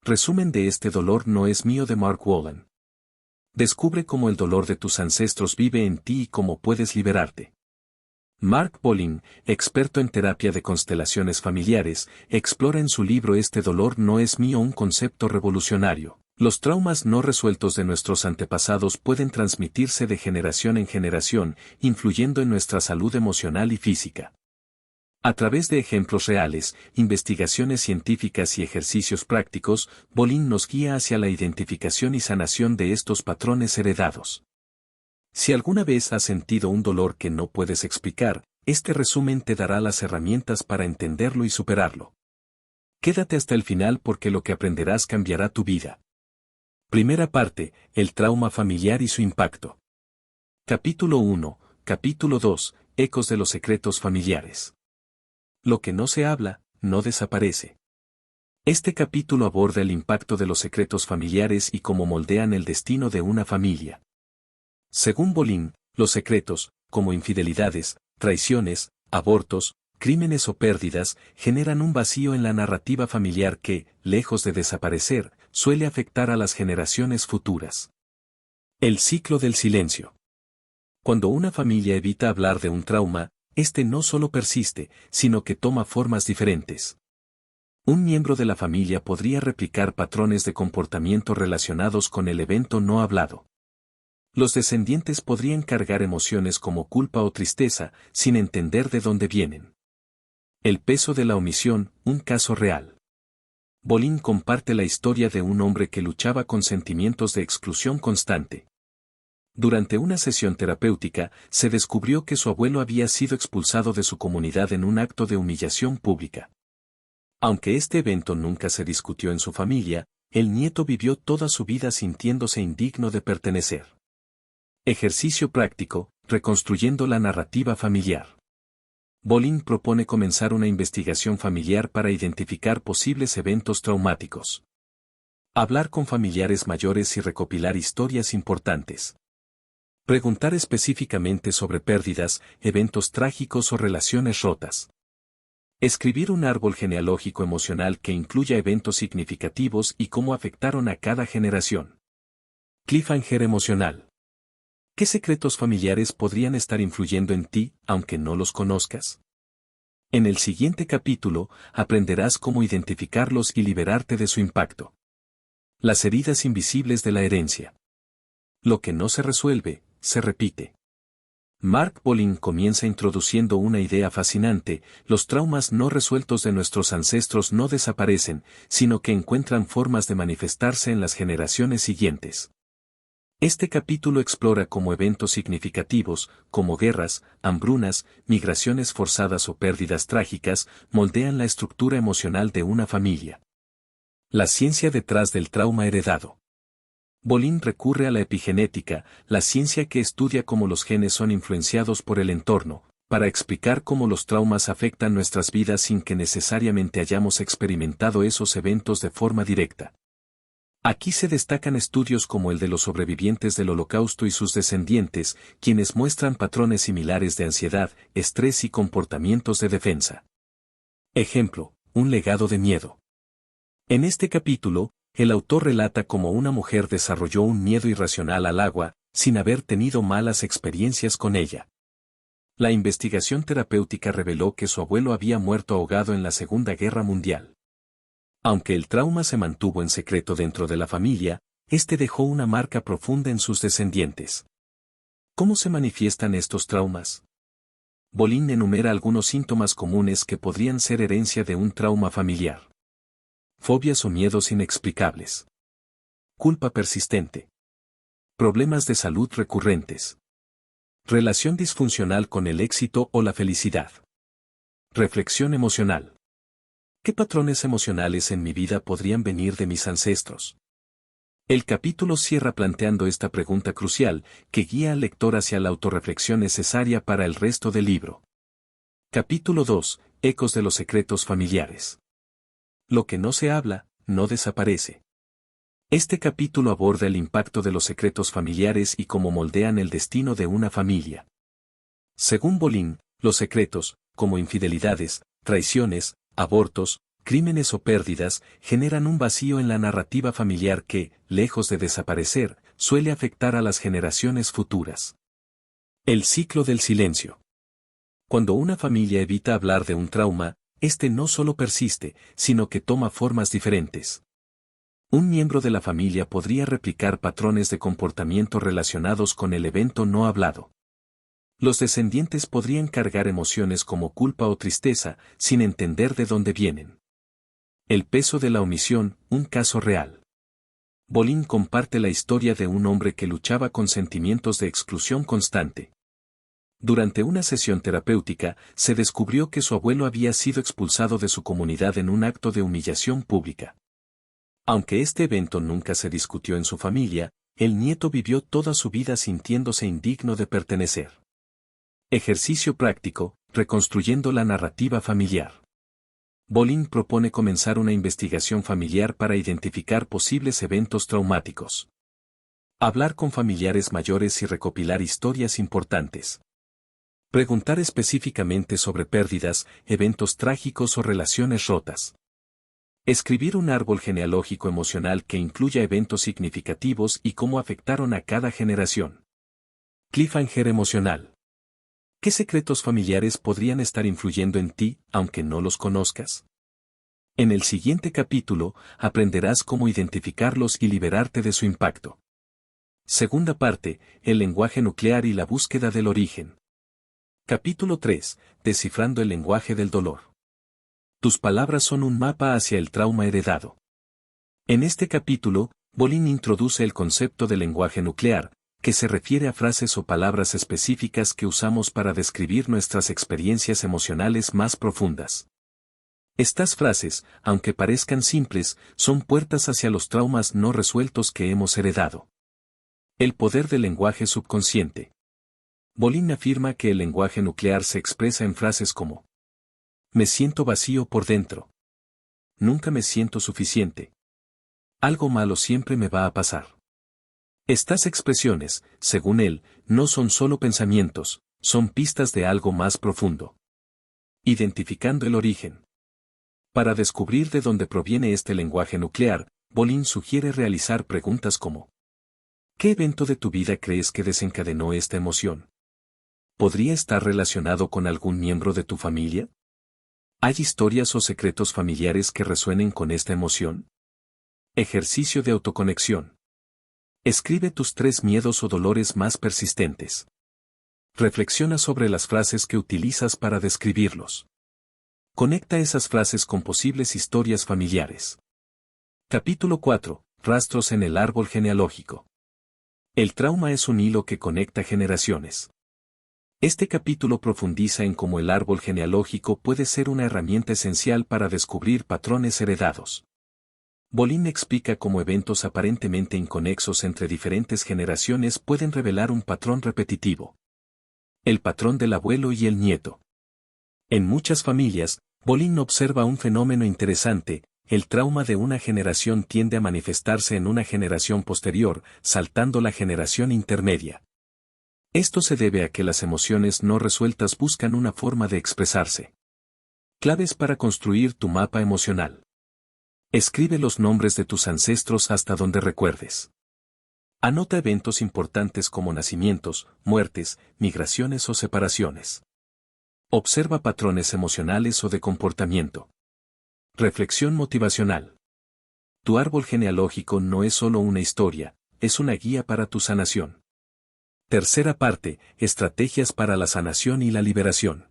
Resumen de este dolor no es mío de Mark Wolin. Descubre cómo el dolor de tus ancestros vive en ti y cómo puedes liberarte. Mark Wolin, experto en terapia de constelaciones familiares, explora en su libro Este dolor no es mío un concepto revolucionario. Los traumas no resueltos de nuestros antepasados pueden transmitirse de generación en generación, influyendo en nuestra salud emocional y física. A través de ejemplos reales, investigaciones científicas y ejercicios prácticos, Wolin nos guía hacia la identificación y sanación de estos patrones heredados. Si alguna vez has sentido un dolor que no puedes explicar, este resumen te dará las herramientas para entenderlo y superarlo. Quédate hasta el final porque lo que aprenderás cambiará tu vida. Primera parte, el trauma familiar y su impacto. Capítulo 1, Capítulo 2, Ecos de los secretos familiares. Lo que no se habla, no desaparece. Este capítulo aborda el impacto de los secretos familiares y cómo moldean el destino de una familia. Según Wolin, los secretos, como infidelidades, traiciones, abortos, crímenes o pérdidas, generan un vacío en la narrativa familiar que, lejos de desaparecer, suele afectar a las generaciones futuras. El ciclo del silencio. Cuando una familia evita hablar de un trauma, este no solo persiste, sino que toma formas diferentes. Un miembro de la familia podría replicar patrones de comportamiento relacionados con el evento no hablado. Los descendientes podrían cargar emociones como culpa o tristeza, sin entender de dónde vienen. El peso de la omisión, un caso real. Wolin comparte la historia de un hombre que luchaba con sentimientos de exclusión constante. Durante una sesión terapéutica, se descubrió que su abuelo había sido expulsado de su comunidad en un acto de humillación pública. Aunque este evento nunca se discutió en su familia, el nieto vivió toda su vida sintiéndose indigno de pertenecer. Ejercicio práctico, reconstruyendo la narrativa familiar. Wolin propone comenzar una investigación familiar para identificar posibles eventos traumáticos. Hablar con familiares mayores y recopilar historias importantes. Preguntar específicamente sobre pérdidas, eventos trágicos o relaciones rotas. Escribir un árbol genealógico emocional que incluya eventos significativos y cómo afectaron a cada generación. Cliffhanger emocional. ¿Qué secretos familiares podrían estar influyendo en ti, aunque no los conozcas? En el siguiente capítulo, aprenderás cómo identificarlos y liberarte de su impacto. Las heridas invisibles de la herencia. Lo que no se resuelve, se repite. Mark Wolin comienza introduciendo una idea fascinante: los traumas no resueltos de nuestros ancestros no desaparecen, sino que encuentran formas de manifestarse en las generaciones siguientes. Este capítulo explora cómo eventos significativos, como guerras, hambrunas, migraciones forzadas o pérdidas trágicas, moldean la estructura emocional de una familia. La ciencia detrás del trauma heredado. Wolin recurre a la epigenética, la ciencia que estudia cómo los genes son influenciados por el entorno, para explicar cómo los traumas afectan nuestras vidas sin que necesariamente hayamos experimentado esos eventos de forma directa. Aquí se destacan estudios como el de los sobrevivientes del Holocausto y sus descendientes, quienes muestran patrones similares de ansiedad, estrés y comportamientos de defensa. Ejemplo, un legado de miedo. En este capítulo, el autor relata cómo una mujer desarrolló un miedo irracional al agua, sin haber tenido malas experiencias con ella. La investigación terapéutica reveló que su abuelo había muerto ahogado en la Segunda Guerra Mundial. Aunque el trauma se mantuvo en secreto dentro de la familia, este dejó una marca profunda en sus descendientes. ¿Cómo se manifiestan estos traumas? Wolin enumera algunos síntomas comunes que podrían ser herencia de un trauma familiar. Fobias o miedos inexplicables. Culpa persistente. Problemas de salud recurrentes. Relación disfuncional con el éxito o la felicidad. Reflexión emocional. ¿Qué patrones emocionales en mi vida podrían venir de mis ancestros? El capítulo cierra planteando esta pregunta crucial, que guía al lector hacia la autorreflexión necesaria para el resto del libro. Capítulo 2. Ecos de los secretos familiares. Lo que no se habla, no desaparece. Este capítulo aborda el impacto de los secretos familiares y cómo moldean el destino de una familia. Según Wolin, los secretos, como infidelidades, traiciones, abortos, crímenes o pérdidas, generan un vacío en la narrativa familiar que, lejos de desaparecer, suele afectar a las generaciones futuras. El ciclo del silencio. Cuando una familia evita hablar de un trauma, este no solo persiste, sino que toma formas diferentes. Un miembro de la familia podría replicar patrones de comportamiento relacionados con el evento no hablado. Los descendientes podrían cargar emociones como culpa o tristeza, sin entender de dónde vienen. El peso de la omisión, un caso real. Bolin comparte la historia de un hombre que luchaba con sentimientos de exclusión constante. Durante una sesión terapéutica, se descubrió que su abuelo había sido expulsado de su comunidad en un acto de humillación pública. Aunque este evento nunca se discutió en su familia, el nieto vivió toda su vida sintiéndose indigno de pertenecer. Ejercicio práctico, reconstruyendo la narrativa familiar. Bolin propone comenzar una investigación familiar para identificar posibles eventos traumáticos. Hablar con familiares mayores y recopilar historias importantes. Preguntar específicamente sobre pérdidas, eventos trágicos o relaciones rotas. Escribir un árbol genealógico emocional que incluya eventos significativos y cómo afectaron a cada generación. Cliffhanger emocional. ¿Qué secretos familiares podrían estar influyendo en ti, aunque no los conozcas? En el siguiente capítulo, aprenderás cómo identificarlos y liberarte de su impacto. Segunda parte, el lenguaje nuclear y la búsqueda del origen. Capítulo 3, descifrando el lenguaje del dolor. Tus palabras son un mapa hacia el trauma heredado. En este capítulo, Bolin introduce el concepto de lenguaje nuclear, que se refiere a frases o palabras específicas que usamos para describir nuestras experiencias emocionales más profundas. Estas frases, aunque parezcan simples, son puertas hacia los traumas no resueltos que hemos heredado. El poder del lenguaje subconsciente. Bolin afirma que el lenguaje nuclear se expresa en frases como: me siento vacío por dentro. Nunca me siento suficiente. Algo malo siempre me va a pasar. Estas expresiones, según él, no son solo pensamientos, son pistas de algo más profundo. Identificando el origen. Para descubrir de dónde proviene este lenguaje nuclear, Bolin sugiere realizar preguntas como: ¿qué evento de tu vida crees que desencadenó esta emoción? ¿Podría estar relacionado con algún miembro de tu familia? ¿Hay historias o secretos familiares que resuenen con esta emoción? Ejercicio de autoconexión. Escribe tus 3 miedos o dolores más persistentes. Reflexiona sobre las frases que utilizas para describirlos. Conecta esas frases con posibles historias familiares. Capítulo 4. Rastros en el árbol genealógico. El trauma es un hilo que conecta generaciones. Este capítulo profundiza en cómo el árbol genealógico puede ser una herramienta esencial para descubrir patrones heredados. Bolin explica cómo eventos aparentemente inconexos entre diferentes generaciones pueden revelar un patrón repetitivo. El patrón del abuelo y el nieto. En muchas familias, Bolin observa un fenómeno interesante: el trauma de una generación tiende a manifestarse en una generación posterior, saltando la generación intermedia. Esto se debe a que las emociones no resueltas buscan una forma de expresarse. Claves para construir tu mapa emocional. Escribe los nombres de tus ancestros hasta donde recuerdes. Anota eventos importantes como nacimientos, muertes, migraciones o separaciones. Observa patrones emocionales o de comportamiento. Reflexión motivacional. Tu árbol genealógico no es solo una historia, es una guía para tu sanación. Tercera parte, estrategias para la sanación y la liberación.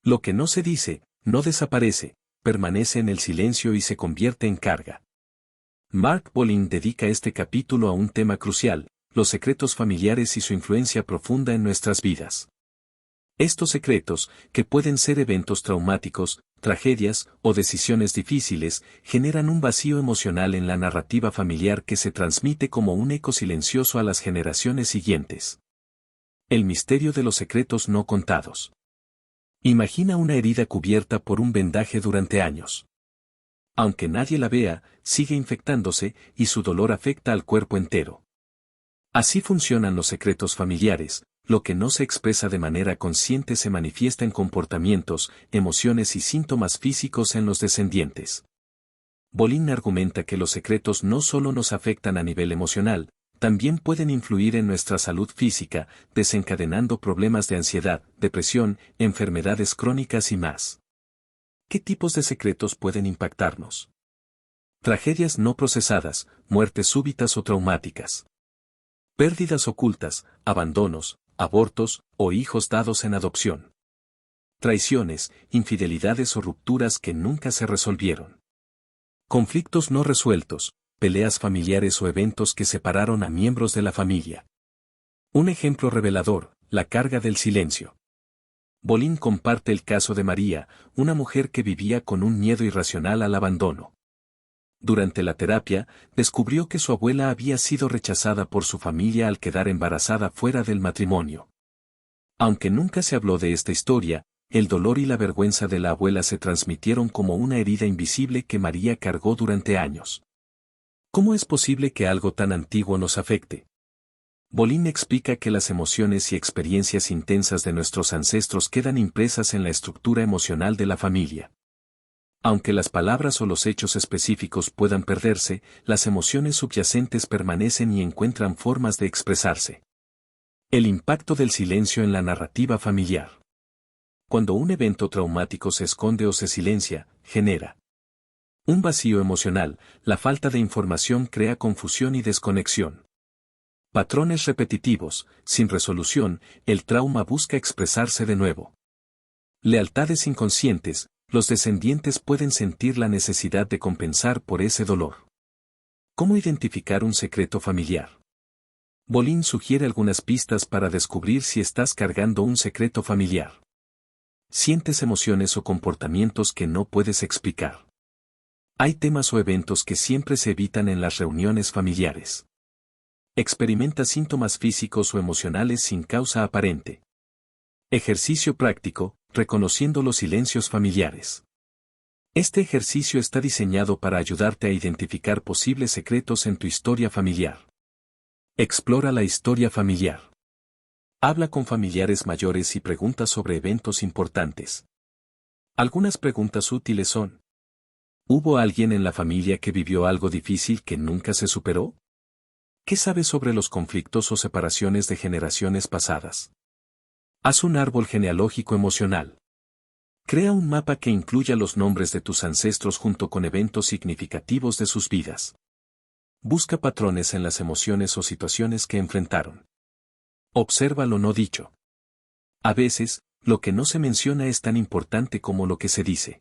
Lo que no se dice, no desaparece, permanece en el silencio y se convierte en carga. Mark Bolin dedica este capítulo a un tema crucial: los secretos familiares y su influencia profunda en nuestras vidas. Estos secretos, que pueden ser eventos traumáticos, tragedias o decisiones difíciles, generan un vacío emocional en la narrativa familiar que se transmite como un eco silencioso a las generaciones siguientes. El misterio de los secretos no contados. Imagina una herida cubierta por un vendaje durante años. Aunque nadie la vea, sigue infectándose y su dolor afecta al cuerpo entero. Así funcionan los secretos familiares: lo que no se expresa de manera consciente se manifiesta en comportamientos, emociones y síntomas físicos en los descendientes. Bolin argumenta que los secretos no solo nos afectan a nivel emocional, también pueden influir en nuestra salud física, desencadenando problemas de ansiedad, depresión, enfermedades crónicas y más. ¿Qué tipos de secretos pueden impactarnos? Tragedias no procesadas, muertes súbitas o traumáticas. Pérdidas ocultas, abandonos, abortos o hijos dados en adopción. Traiciones, infidelidades o rupturas que nunca se resolvieron. Conflictos no resueltos, peleas familiares o eventos que separaron a miembros de la familia. Un ejemplo revelador, la carga del silencio. Bolin comparte el caso de María, una mujer que vivía con un miedo irracional al abandono. Durante la terapia, descubrió que su abuela había sido rechazada por su familia al quedar embarazada fuera del matrimonio. Aunque nunca se habló de esta historia, el dolor y la vergüenza de la abuela se transmitieron como una herida invisible que María cargó durante años. ¿Cómo es posible que algo tan antiguo nos afecte? Bolin explica que las emociones y experiencias intensas de nuestros ancestros quedan impresas en la estructura emocional de la familia. Aunque las palabras o los hechos específicos puedan perderse, las emociones subyacentes permanecen y encuentran formas de expresarse. El impacto del silencio en la narrativa familiar. Cuando un evento traumático se esconde o se silencia, genera un vacío emocional. La falta de información crea confusión y desconexión. Patrones repetitivos, sin resolución, el trauma busca expresarse de nuevo. Lealtades inconscientes, los descendientes pueden sentir la necesidad de compensar por ese dolor. ¿Cómo identificar un secreto familiar? Bolin sugiere algunas pistas para descubrir si estás cargando un secreto familiar. Sientes emociones o comportamientos que no puedes explicar. Hay temas o eventos que siempre se evitan en las reuniones familiares. Experimenta síntomas físicos o emocionales sin causa aparente. Ejercicio práctico, reconociendo los silencios familiares. Este ejercicio está diseñado para ayudarte a identificar posibles secretos en tu historia familiar. Explora la historia familiar. Habla con familiares mayores y pregunta sobre eventos importantes. Algunas preguntas útiles son: ¿hubo alguien en la familia que vivió algo difícil que nunca se superó? ¿Qué sabes sobre los conflictos o separaciones de generaciones pasadas? Haz un árbol genealógico emocional. Crea un mapa que incluya los nombres de tus ancestros junto con eventos significativos de sus vidas. Busca patrones en las emociones o situaciones que enfrentaron. Observa lo no dicho. A veces, lo que no se menciona es tan importante como lo que se dice.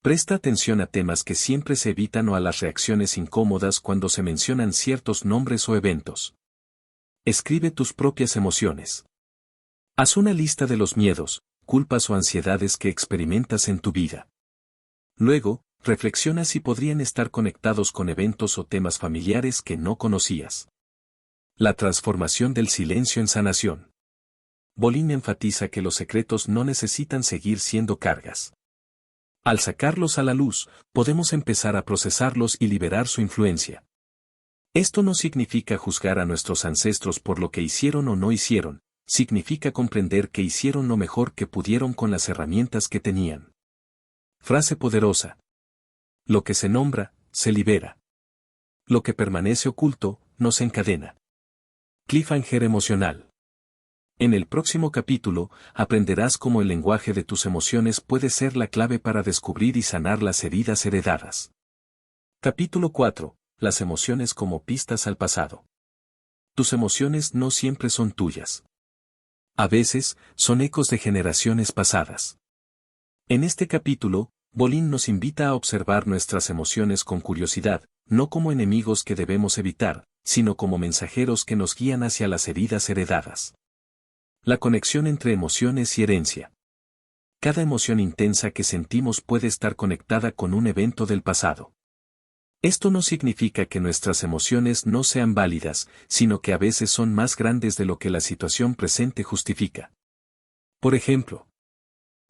Presta atención a temas que siempre se evitan o a las reacciones incómodas cuando se mencionan ciertos nombres o eventos. Escribe tus propias emociones. Haz una lista de los miedos, culpas o ansiedades que experimentas en tu vida. Luego, reflexiona si podrían estar conectados con eventos o temas familiares que no conocías. La transformación del silencio en sanación. Bolin enfatiza que los secretos no necesitan seguir siendo cargas. Al sacarlos a la luz, podemos empezar a procesarlos y liberar su influencia. Esto no significa juzgar a nuestros ancestros por lo que hicieron o no hicieron, significa comprender que hicieron lo mejor que pudieron con las herramientas que tenían. Frase poderosa. Lo que se nombra, se libera. Lo que permanece oculto, nos encadena. Cliffhanger emocional. En el próximo capítulo, aprenderás cómo el lenguaje de tus emociones puede ser la clave para descubrir y sanar las heridas heredadas. Capítulo 4. Las emociones como pistas al pasado. Tus emociones no siempre son tuyas. A veces, son ecos de generaciones pasadas. En este capítulo, Bolin nos invita a observar nuestras emociones con curiosidad, no como enemigos que debemos evitar, sino como mensajeros que nos guían hacia las heridas heredadas. La conexión entre emociones y herencia. Cada emoción intensa que sentimos puede estar conectada con un evento del pasado. Esto no significa que nuestras emociones no sean válidas, sino que a veces son más grandes de lo que la situación presente justifica. Por ejemplo,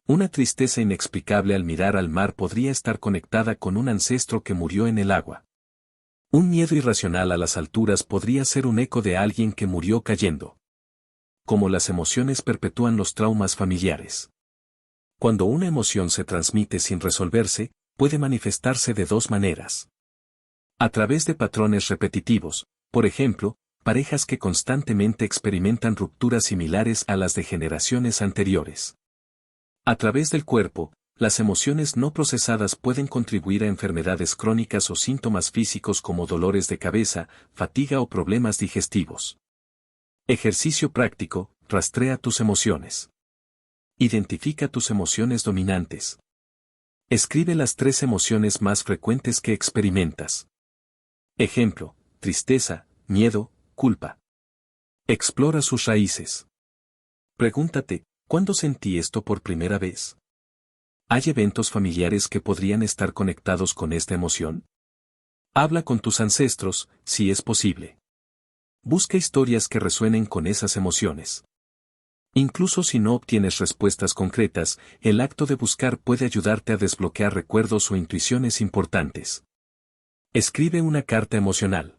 una tristeza inexplicable al mirar al mar podría estar conectada con un ancestro que murió en el agua. Un miedo irracional a las alturas podría ser un eco de alguien que murió cayendo. cómo las emociones perpetúan los traumas familiares. Cuando una emoción se transmite sin resolverse, puede manifestarse de dos maneras. A través de patrones repetitivos, por ejemplo, parejas que constantemente experimentan rupturas similares a las de generaciones anteriores. A través del cuerpo, las emociones no procesadas pueden contribuir a enfermedades crónicas o síntomas físicos como dolores de cabeza, fatiga o problemas digestivos. Ejercicio práctico: rastrea tus emociones. Identifica tus emociones dominantes. Escribe las 3 emociones más frecuentes que experimentas. Ejemplo: tristeza, miedo, culpa. Explora sus raíces. Pregúntate, ¿cuándo sentí esto por primera vez? ¿Hay eventos familiares que podrían estar conectados con esta emoción? Habla con tus ancestros, si es posible. Busca historias que resuenen con esas emociones. Incluso si no obtienes respuestas concretas, el acto de buscar puede ayudarte a desbloquear recuerdos o intuiciones importantes. Escribe una carta emocional.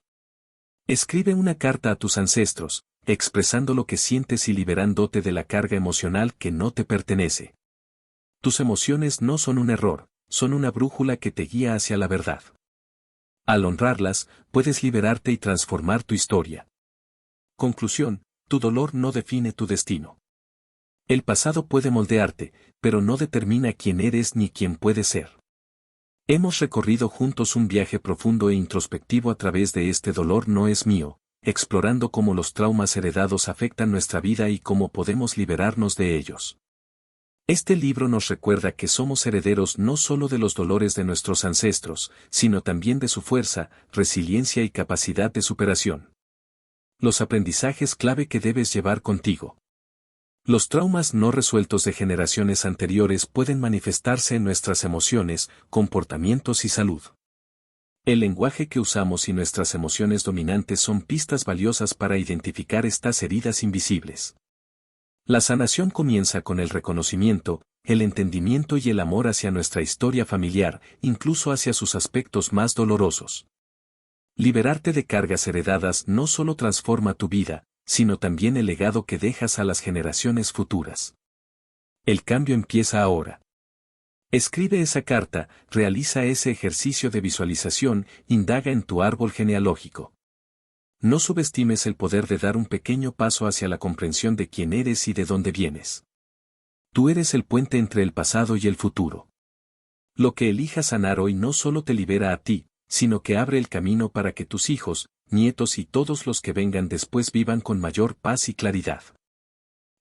Escribe una carta a tus ancestros, expresando lo que sientes y liberándote de la carga emocional que no te pertenece. Tus emociones no son un error, son una brújula que te guía hacia la verdad. Al honrarlas, puedes liberarte y transformar tu historia. Conclusión: tu dolor no define tu destino. El pasado puede moldearte, pero no determina quién eres ni quién puedes ser. Hemos recorrido juntos un viaje profundo e introspectivo a través de Este dolor no es mío, explorando cómo los traumas heredados afectan nuestra vida y cómo podemos liberarnos de ellos. Este libro nos recuerda que somos herederos no solo de los dolores de nuestros ancestros, sino también de su fuerza, resiliencia y capacidad de superación. Los aprendizajes clave que debes llevar contigo. Los traumas no resueltos de generaciones anteriores pueden manifestarse en nuestras emociones, comportamientos y salud. El lenguaje que usamos y nuestras emociones dominantes son pistas valiosas para identificar estas heridas invisibles. La sanación comienza con el reconocimiento, el entendimiento y el amor hacia nuestra historia familiar, incluso hacia sus aspectos más dolorosos. Liberarte de cargas heredadas no solo transforma tu vida, sino también el legado que dejas a las generaciones futuras. El cambio empieza ahora. Escribe esa carta, realiza ese ejercicio de visualización, indaga en tu árbol genealógico. No subestimes el poder de dar un pequeño paso hacia la comprensión de quién eres y de dónde vienes. Tú eres el puente entre el pasado y el futuro. Lo que elijas sanar hoy no solo te libera a ti, sino que abre el camino para que tus hijos, nietos y todos los que vengan después vivan con mayor paz y claridad.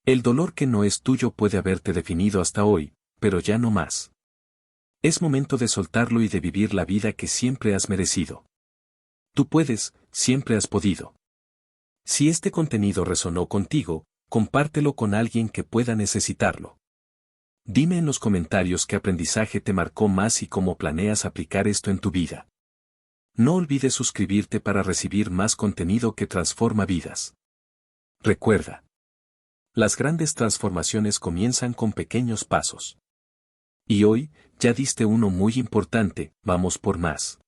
El dolor que no es tuyo puede haberte definido hasta hoy, pero ya no más. Es momento de soltarlo y de vivir la vida que siempre has merecido. Tú puedes, siempre has podido. Si este contenido resonó contigo, compártelo con alguien que pueda necesitarlo. Dime en los comentarios qué aprendizaje te marcó más y cómo planeas aplicar esto en tu vida. No olvides suscribirte para recibir más contenido que transforma vidas. Recuerda. Las grandes transformaciones comienzan con pequeños pasos. Y hoy, ya diste uno muy importante, vamos por más.